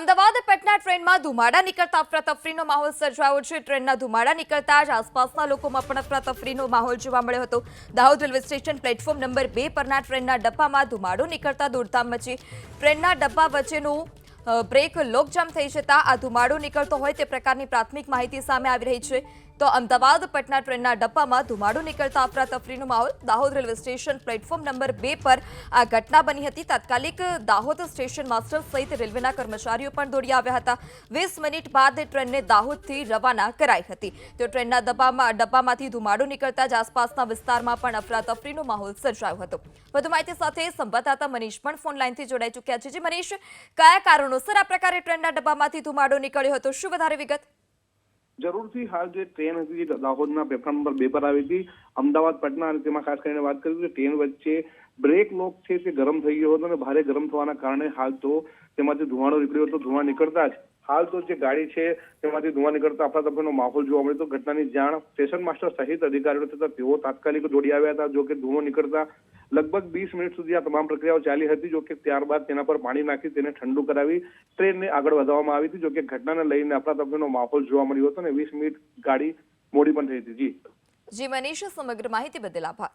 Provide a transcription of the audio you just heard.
અમદાવાદ પટના ટ્રેનમાં ધુમાડા નીકળતા અફરાતફરીનો માહોલ સર્જાયો છે। ટ્રેનના ધુમાડા નીકળતા જ આસપાસના લોકોમાં પણ અફરાતફરીનો માહોલ જોવા મળ્યો હતો। Dahod railway station platform number 2 પરના ટ્રેનના ડબ્બામાં ધુમાડો નીકળતા દોડધામ મચી। ટ્રેનના ડબ્બા વચ્ચેનું બ્રેક લોકજામ થઈ જતા આ ધુમાડો નીકળતો હોય તે પ્રકારની પ્રાથમિક માહિતી સામે આવી રહી છે। તો અમદાવાદ પટના ટ્રેનના ડબ્બામાં ધુમાડો નીકળતા અફરાતફરીનો માહોલ। Dahod railway station platform number 2 પર આ ઘટના બની હતી। તાત્કાલિક દાહોદ સ્ટેશન માસ્ટર સહિત રેલવેના કર્મચારીઓ પણ દોડી આવ્યા હતા। 20 મિનિટ બાદ ટ્રેનને દાહોદથી રવાના કરાઈ હતી। તો ટ્રેનના ડબ્બામાંથી ધુમાડો નીકળતા જ આસપાસના વિસ્તારમાં પણ અફરાતફરીનો માહોલ સર્જાયો હતો। વધુ માહિતી સાથે સંવાદદાતા મનીષ પણ ફોન લાઈનથી જોડાઈ ચૂક્યા છે। જી મનીષ, કયા કારણોસર આ પ્રકારે ટ્રેનના ડબ્બામાંથી ધુમાડો નીકળ્યો હતો, શું વધારે વિગત? જરૂરથી હાલ જે ટ્રેન હતી દાહોદના પ્લેટફોર્મ નંબર 2 પર આવી હતી અમદાવાદ પટના, અને તેમાં ખાસ કરીને વાત કરીએ તો ટ્રેન વચ્ચે બ્રેક લોક છે તે ગરમ થઈ ગયો હતો અને ભારે ગરમ થવાના કારણે હાલ તો તેમાંથી ધુમાડો નીકળ્યો હતો। ધુમાડો નીકળતા જ હાલ તો જે ગાડી છે તેમાંથી ધુમાડો નીકળતા અફરાતફરીનો માહોલ જોવા મળ્યો। તો ઘટનાની જાણ સ્ટેશન માસ્ટર સહિત અધિકારીઓ થતા તેઓ તાત્કાલિક દોડી આવ્યા હતા। જો કે ધુમાડો નીકળતા લગભગ 20 મિનિટ સુધી આ તમામ પ્રક્રિયાઓ ચાલી હતી। જો કે ત્યારબાદ તેના પર પાણી નાખી તેને ઠંડુ કરાવી ટ્રેનને આગળ વધારવામાં આવી હતી। જો કે ઘટનાને લઈને અફરાતફરીનો માહોલ જોવા મળ્યો હતો અને 20 મિનિટ ગાડી મોડી પણ થઈ હતી। જી મનીષ, સમગ્ર માહિતી બદલ આભાર।